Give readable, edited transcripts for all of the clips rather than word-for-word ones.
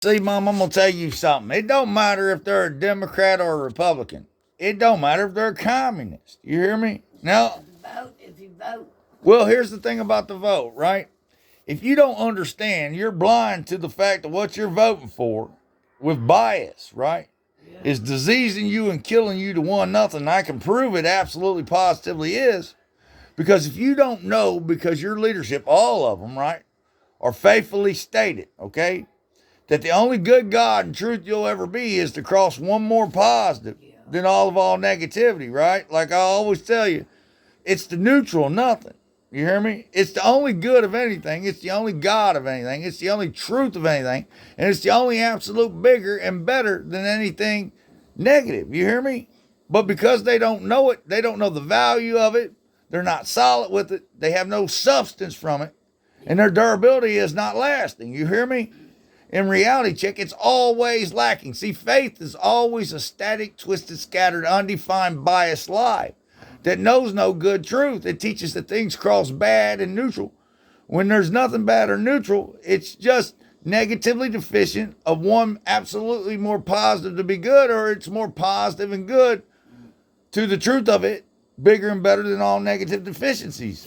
See, Mom, I'm going to tell you something. It don't matter if they're a Democrat or a Republican. It don't matter if they're a communist. You hear me? Now, If you vote. well, here's the thing about the vote, right? If you don't understand, you're blind to the fact that what you're voting for with bias, right, is diseasing you and killing you to one nothing. I can prove it absolutely positively is. Because if you don't know, because your leadership, all of them, right, are faithfully stated, okay, that the only good God and truth you'll ever be is to cross one more positive than all negativity, right? Like I always tell you, it's the neutral nothing. You hear me? It's the only good of anything. It's the only God of anything. It's the only truth of anything. And it's the only absolute bigger and better than anything negative. You hear me? But because they don't know it, they don't know the value of it, they're not solid with it, they have no substance from it, and their durability is not lasting. You hear me? In reality check, it's always lacking. See, faith is always a static, twisted, scattered, undefined, biased lie that knows no good truth. It teaches that things cross bad and neutral. When there's nothing bad or neutral, it's just negatively deficient of one absolutely more positive to be good, or it's more positive and good to the truth of it, bigger and better than all negative deficiencies.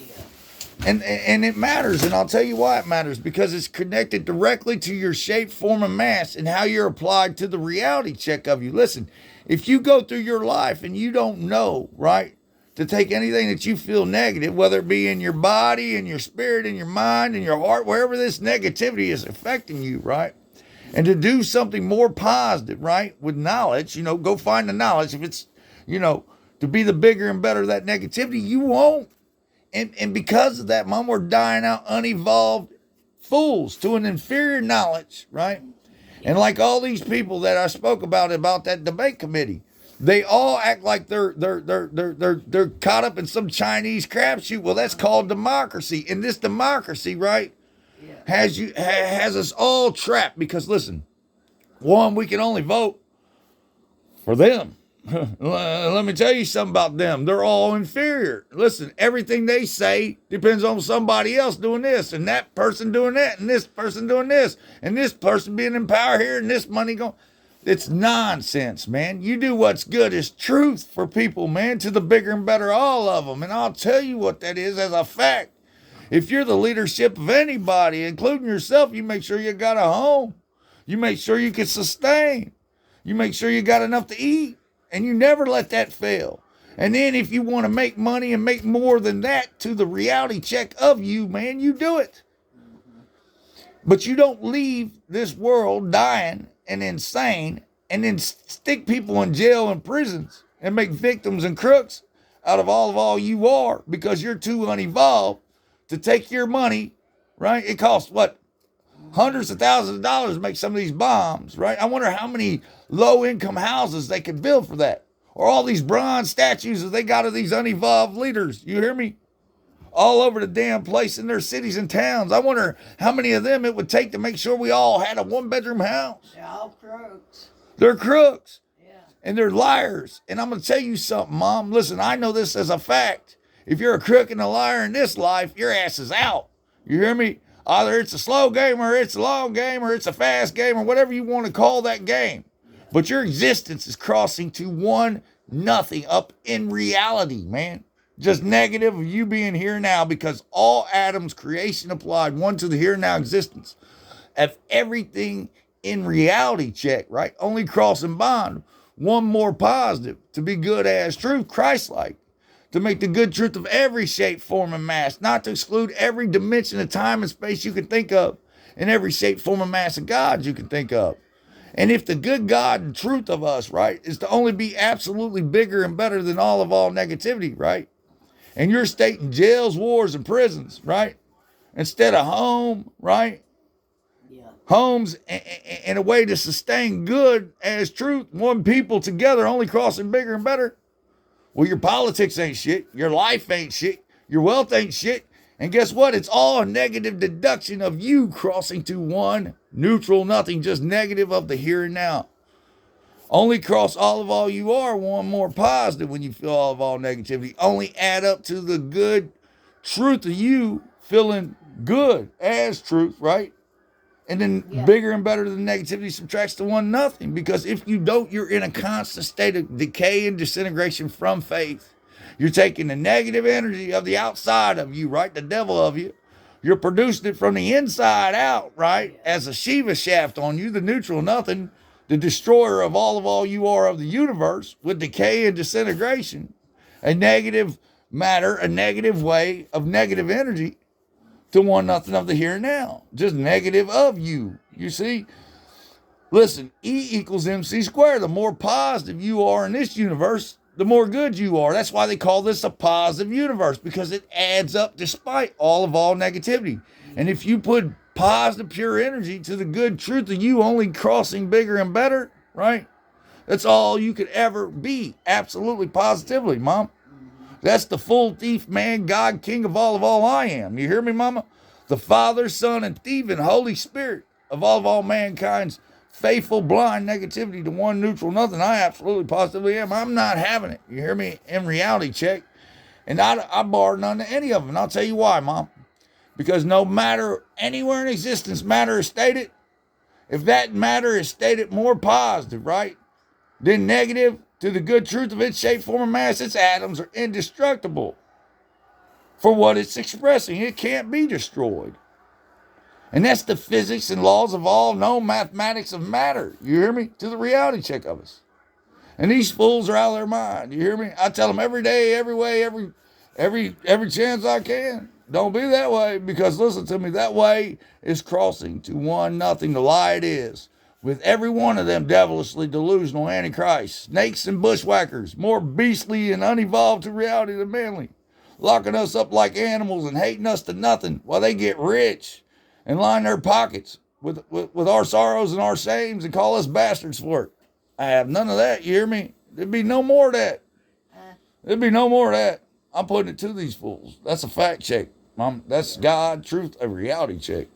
And it matters, and I'll tell you why it matters, because it's connected directly to your shape, form, and mass, and how you're applied to the reality check of you. Listen, if you go through your life and you don't know, right, to take anything that you feel negative, whether it be in your body, in your spirit, in your mind, in your heart, wherever this negativity is affecting you, right, and to do something more positive, right, with knowledge, go find the knowledge. If it's, to be the bigger and better of that negativity, you won't. And because of that, Mom, we're dying out unevolved fools to an inferior knowledge, right? And like all these people that I spoke about that debate committee, they all act like they're caught up in some Chinese crapshoot. Well, that's called democracy. And this democracy, right, has us all trapped because listen, one, we can only vote for them. Let me tell you something about them. They're all inferior. Listen, everything they say depends on somebody else doing this, and that person doing that, and this person doing this, and this person being in power here, and this money going. It's nonsense, man. You do what's good is truth for people, man, to the bigger and better all of them. And I'll tell you what that is as a fact. If you're the leadership of anybody, including yourself, you make sure you got a home. You make sure you can sustain. You make sure you got enough to eat. And you never let that fail. And then if you want to make money and make more than that to the reality check of you, man, you do it. But you don't leave this world dying and insane and then stick people in jail and prisons and make victims and crooks out of all you are because you're too unevolved to take your money, right? It costs what? Hundreds of thousands of dollars to make some of these bombs, right? I wonder how many low-income houses they could build for that. Or all these bronze statues that they got of these unevolved leaders. You hear me? All over the damn place in their cities and towns. I wonder how many of them it would take to make sure we all had a one-bedroom house. They're all crooks. They're crooks. Yeah. And they're liars. And I'm going to tell you something, Mom. Listen, I know this as a fact. If you're a crook and a liar in this life, your ass is out. You hear me? Either it's a slow game or it's a long game or it's a fast game or whatever you want to call that game. But your existence is crossing to one nothing up in reality, man. Just negative of you being here now because all Adam's creation applied one to the here and now existence of everything in reality check, right? Only crossing bond one more positive to be good as truth, Christ-like. To make the good truth of every shape, form, and mass, not to exclude every dimension of time and space you can think of, and every shape, form, and mass of God you can think of. And if the good God and truth of us, right, is to only be absolutely bigger and better than all negativity, right, and you're stating jails, wars, and prisons, right, instead of home, right, homes and a way to sustain good as truth, one people together only crossing bigger and better. Well, your politics ain't shit. Your life ain't shit. Your wealth ain't shit. And guess what? It's all a negative deduction of you crossing to one neutral nothing, just negative of the here and now. Only cross all you are one more positive when you feel all negativity. Only add up to the good truth of you feeling good as truth, right? And then bigger and better than negativity subtracts to one nothing. Because if you don't, you're in a constant state of decay and disintegration from faith. You're taking the negative energy of the outside of you, right? The devil of you. You're producing it from the inside out, right? As a Shiva shaft on you, the neutral nothing, the destroyer of all you are of the universe, with decay and disintegration. A negative matter, a negative way of negative energy to one nothing of the here and now. Just negative of you. You see? Listen, E equals MC squared. The more positive you are in this universe, the more good you are. That's why they call this a positive universe, because it adds up despite all negativity. And if you put positive, pure energy to the good truth of you only crossing bigger and better, right? That's all you could ever be. Absolutely, positively, Mom. That's the full thief, man, God, King of all I am. You hear me, Mama? The Father, Son, and thief and Holy Spirit of all mankind's faithful, blind negativity to one neutral nothing. I absolutely positively am. I'm not having it. You hear me? In reality check. And I bar none to any of them. And I'll tell you why, Mom. Because no matter anywhere in existence matter is stated, if that matter is stated more positive, right, than negative, to the good truth of its shape, form, and mass, its atoms are indestructible for what it's expressing. It can't be destroyed. And that's the physics and laws of all known mathematics of matter. You hear me? To the reality check of us. And these fools are out of their mind. You hear me? I tell them every day, every way, every chance I can. Don't be that way, because listen to me, that way is crossing to one nothing. The lie it is. With every one of them devilishly delusional antichrists, snakes and bushwhackers, more beastly and unevolved to reality than manly, locking us up like animals and hating us to nothing while they get rich and line their pockets with our sorrows and our shames and call us bastards for it. I have none of that, you hear me? There'd be no more of that. There'd be no more of that. I'm putting it to these fools. That's a fact check, Mom. That's God, truth, a reality check.